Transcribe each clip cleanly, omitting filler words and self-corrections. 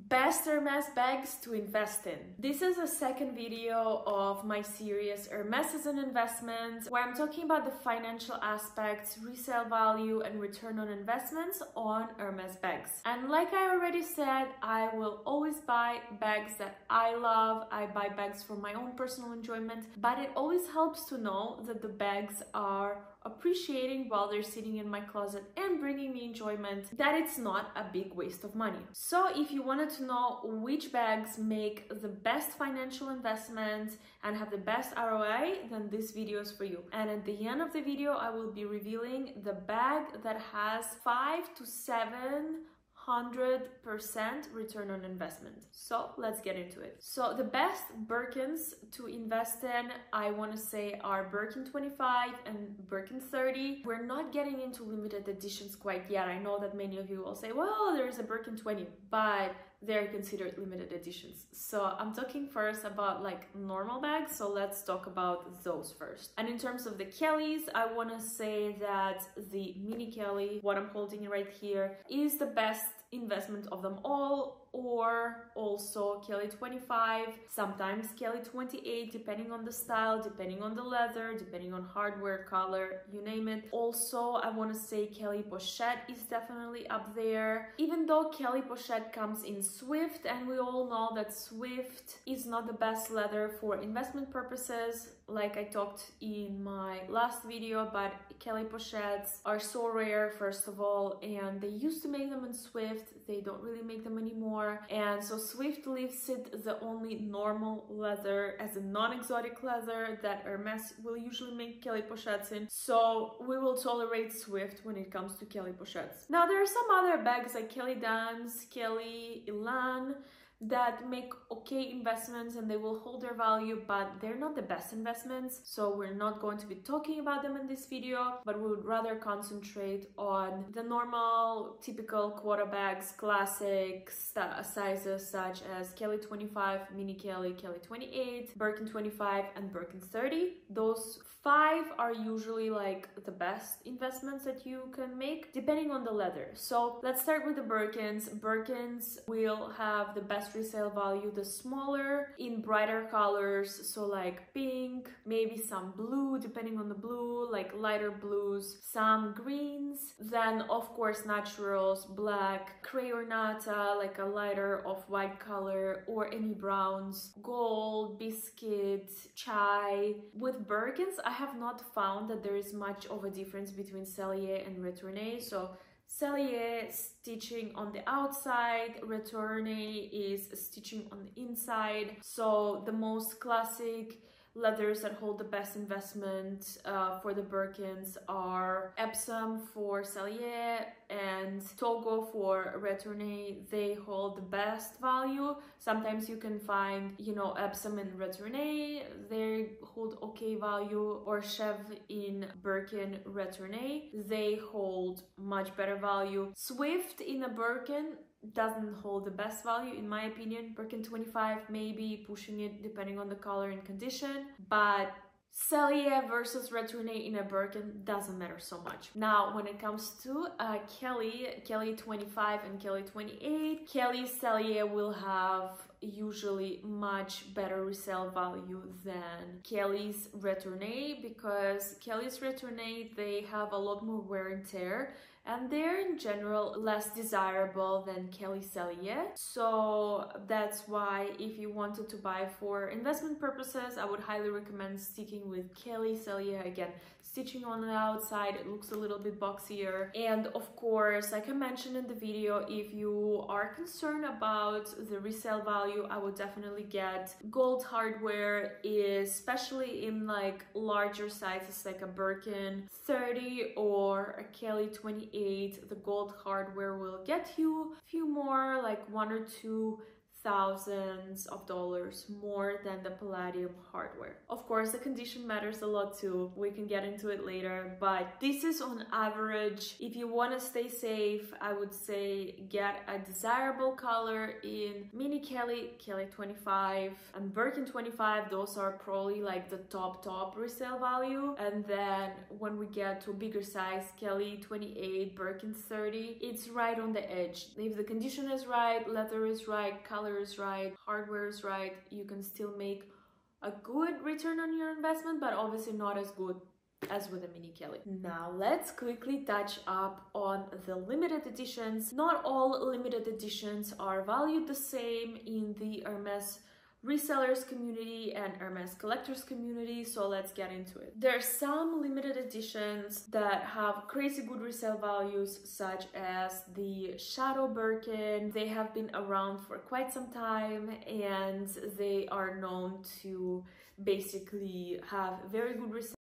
Best Hermes bags to invest in. This is the second video of my series Hermes as an investment, where I'm talking about the financial aspects, resale value and return on investments on Hermes bags. And like I already said, I will always buy bags that I love. I buy bags for my own personal enjoyment, but it always helps to know that the bags are appreciating while they're sitting in my closet and bringing me enjoyment, that it's not a big waste of money. So if you wanted to know which bags make the best financial investment and have the best ROI, then this video is for you. And at the end of the video, I will be revealing the bag that has 5 to 700% return on investment. So let's get into it. So the best Birkins to invest in, I want to say, are Birkin 25 and Birkin 30. We're not getting into limited editions quite yet. I know that many of you will say, well, there's a Birkin 20, but they're considered limited editions. So I'm talking first about like normal bags, so let's talk about those first. And in terms of the Kellys, I want to say that the mini Kelly, what I'm holding right here, is the best investment of them all, or also Kelly 25, sometimes Kelly 28, depending on the style, depending on the leather, depending on hardware, color, you name it. Also, I want to say Kelly Pochette is definitely up there, even though Kelly Pochette comes in Swift, and we all know that Swift is not the best leather for investment purposes, like I talked in my last video. But Kelly Pochettes are so rare, first of all, and they used to make them in Swift. They don't really make them anymore, and so Swift leaves it the only normal leather as a non-exotic leather that Hermes will usually make Kelly Pochettes in, so we will tolerate Swift when it comes to Kelly Pochettes. Now there are some other bags like Kelly Dance, Kelly Elan, that make okay investments and they will hold their value, but they're not the best investments, so we're not going to be talking about them in this video, but we would rather concentrate on the normal typical quota bags, classic sizes such as Kelly 25, mini Kelly, Kelly 28, Birkin 25 and Birkin 30. Those 5 are usually like the best investments that you can make depending on the leather. So let's start with the Birkins. Birkins will have the best resale value, the smaller, in brighter colors, so like pink, maybe some blue depending on the blue, like lighter blues, some greens, then of course naturals, black, cray or nata, like a lighter off-white color, or any browns, gold, biscuit, chai. With Birkins, I have not found that there is much of a difference between Sellier and Retourné. So Sellier stitching on the outside, Retourné is stitching on the inside. So the most classic leathers that hold the best investment for the Birkins are Epsom for Sellier and Togo for Retourné. They hold the best value. Sometimes you can find, you know, Epsom and Retourné, they hold okay value, or Chev in Birkin Retourné, they hold much better value. Swift in a Birkin doesn't hold the best value in my opinion. Birkin 25 maybe pushing it depending on the color and condition, but Sellier versus Retourné in a Birkin doesn't matter so much. Now when it comes to Kelly 25 and Kelly 28, Kelly Sellier will have usually much better resale value than Kelly's Retourné, because Kelly's Retourné, they have a lot more wear and tear, and they're in general less desirable than Kelly Sellier. So that's why if you wanted to buy for investment purposes, I would highly recommend sticking with Kelly Sellier. Again, stitching on the outside, it looks a little bit boxier. And of course, like I mentioned in the video, if you are concerned about the resale value, I would definitely get gold hardware, especially in like larger sizes like a Birkin 30 or a Kelly 28. The gold hardware will get you a few more, like 1 or 2 thousands of dollars more than the palladium hardware. Of course, the condition matters a lot too. We can get into it later, but this is on average. If you want to stay safe, I would say get a desirable color in Mini Kelly, Kelly 25, and Birkin 25. Those are probably like the top resale value. And then when we get to a bigger size, Kelly 28, Birkin 30, it's right on the edge. If the condition is right, leather is right, color is right, hardware is right, you can still make a good return on your investment, but obviously not as good as with a Mini Kelly. Now let's quickly touch up on the limited editions. Not all limited editions are valued the same in the Hermes resellers community and Hermes collectors community, so let's get into it. There are some limited editions that have crazy good resale values, such as the Shadow Birkin. They have been around for quite some time and they are known to basically have very good resale,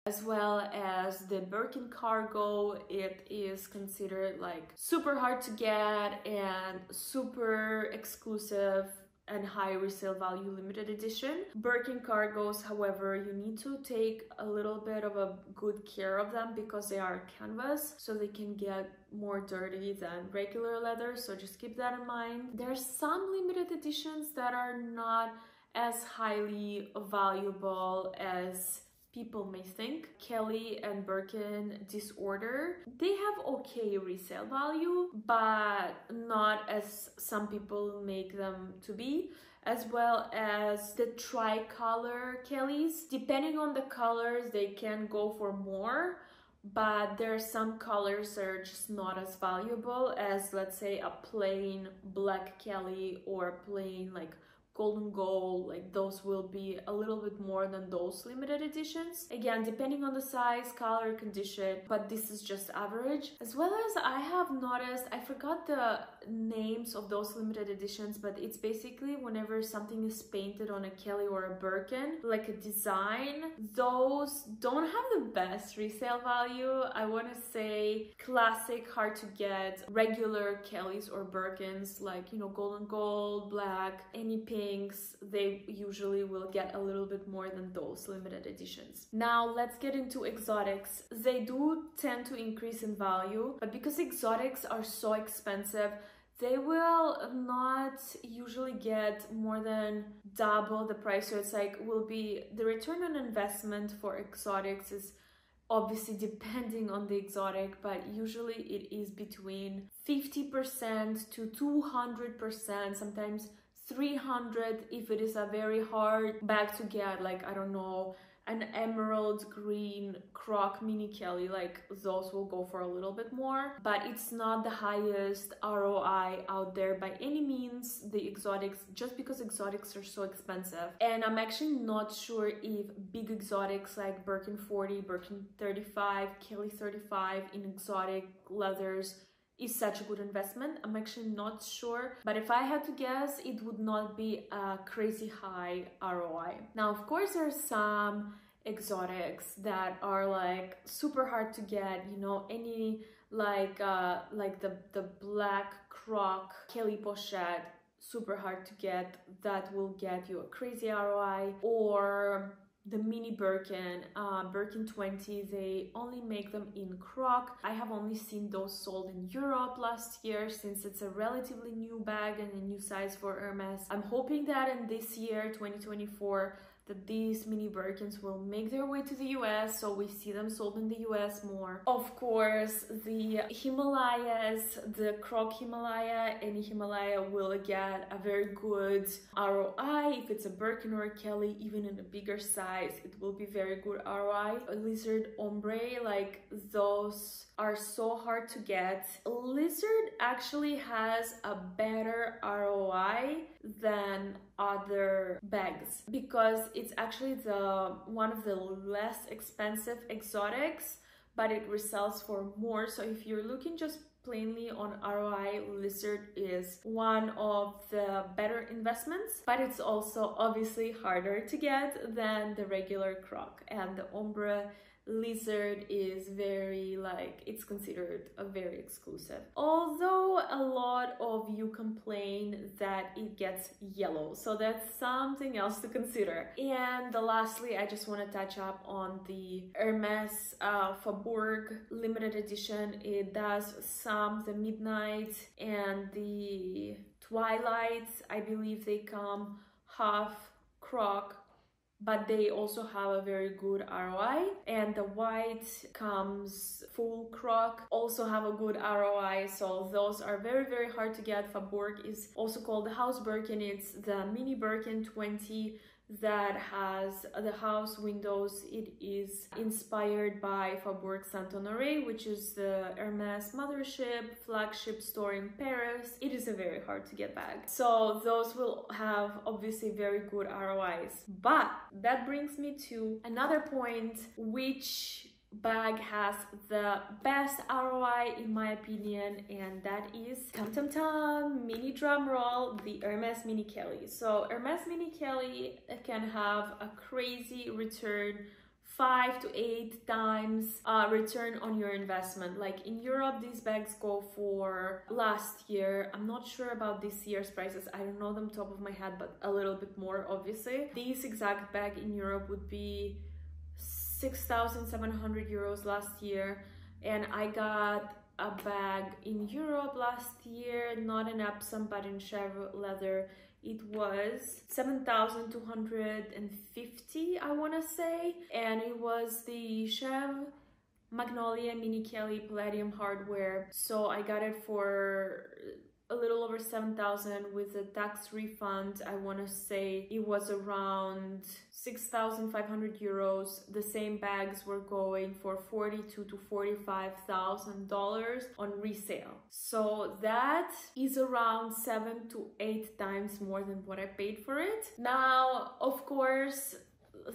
as well as the Birkin Cargo. It is considered like super hard to get and super exclusive and high resale value limited edition. Birkin Cargos, however, you need to take a little bit of a good care of them because they are canvas, so they can get more dirty than regular leather, so just keep that in mind. There's some limited editions that are not as highly valuable as people may think. Kelly and Birkin Disorder, they have okay resale value, but not as some people make them to be, as well as the tricolor Kellys. Depending on the colors, they can go for more, but there are some colors that are just not as valuable as, let's say, a plain black Kelly or plain like golden gold. Like those will be a little bit more than those limited editions. Again, depending on the size, color, condition, but this is just average. As well as I have noticed, I forgot the names of those limited editions, but it's basically whenever something is painted on a Kelly or a Birkin, like a design, those don't have the best resale value. I want to say classic, hard to get, regular Kellys or Birkins, like, you know, golden gold, black, any pinks, they usually will get a little bit more than those limited editions. Now let's get into exotics. They do tend to increase in value, but because exotics are so expensive, they will not usually get more than double the price. So it's like, will be the return on investment for exotics is obviously depending on the exotic, but usually it is between 50% to 200%, sometimes 300 if it is a very hard bag to get, like, I don't know, an emerald green croc Mini Kelly, like those will go for a little bit more, but it's not the highest ROI out there by any means, the exotics, just because exotics are so expensive. And I'm actually not sure if big exotics like Birkin 40, Birkin 35, Kelly 35 in exotic leathers is such a good investment. I'm actually not sure, but if I had to guess, it would not be a crazy high ROI. Now, of course, there are some exotics that are like super hard to get, you know, any like the black croc Kelly pochette, super hard to get, that will get you a crazy ROI. Or the mini Birkin, Birkin 20, they only make them in croc. I have only seen those sold in Europe last year, since it's a relatively new bag and a new size for Hermes. I'm hoping that in this year, 2024, that these mini Birkins will make their way to the US, so we see them sold in the US more. Of course, the Himalayas, the croc Himalaya, any Himalaya will get a very good ROI. If it's a Birkin or a Kelly, even in a bigger size, it will be very good ROI. A lizard ombre, like those are so hard to get. Lizard actually has a better ROI than other bags because it's actually one of the less expensive exotics, but it resells for more. So if you're looking just plainly on ROI, lizard is one of the better investments, but it's also obviously harder to get than the regular croc. And the ombre lizard is very like, it's considered a very exclusive. Although a lot of you complain that it gets yellow, so that's something else to consider. And lastly, I just want to touch up on the Hermes Faubourg limited edition. It does some, the Midnight and the Twilight, I believe they come half croc, but they also have a very good ROI. And the white comes full croc, also have a good ROI. So those are very, very hard to get. Faubourg is also called the House Birkin. It's the mini Birkin 20 that has the house windows. It is inspired by Faubourg Saint-Honoré, which is the Hermes mothership flagship store in Paris. It is a very hard to get bag. So those will have obviously very good ROIs. But that brings me to another point, which bag has the best ROI in my opinion, and that is mini drum roll, the Hermes Mini Kelly. So Hermes Mini Kelly can have a crazy return, 5 to 8 times return on your investment. Like in Europe, these bags go for, last year, I'm not sure about this year's prices, I don't know them top of my head, but a little bit more obviously. This exact bag in Europe would be 6,700 euros last year, and I got a bag in Europe last year, not in Epsom but in Chèvre leather. It was 7,250, I want to say, and it was the Chèvre Magnolia Mini Kelly Palladium hardware. So I got it for a little over 7,000 with a tax refund. I want to say it was around 6,500 euros. The same bags were going for $42,000 to $45,000 on resale. So that is around 7 to 8 times more than what I paid for it. Now, of course,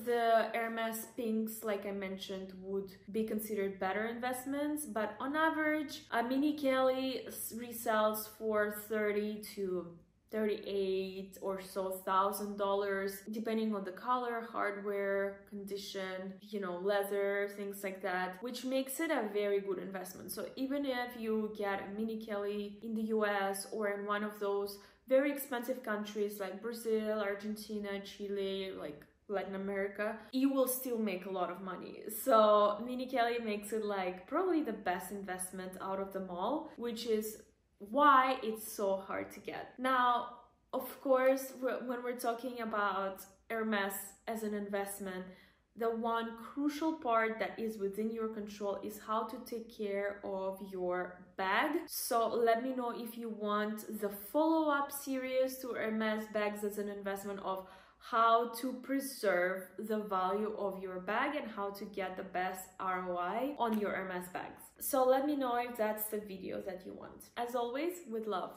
the Hermes pinks, like I mentioned, would be considered better investments, but on average, a Mini Kelly resells for 30 to 38 or so $1,000, depending on the color, hardware, condition, you know, leather, things like that, which makes it a very good investment. So even if you get a Mini Kelly in the US or in one of those very expensive countries like Brazil, Argentina, Chile, like Latin America, you will still make a lot of money. So Mini Kelly makes it like probably the best investment out of them all, which is why it's so hard to get. Now, of course, when we're talking about Hermes as an investment, the one crucial part that is within your control is how to take care of your bag. So let me know if you want the follow-up series to Hermes bags as an investment of how to preserve the value of your bag and how to get the best ROI on your Hermes bags. So let me know if that's the video that you want. As always, with love.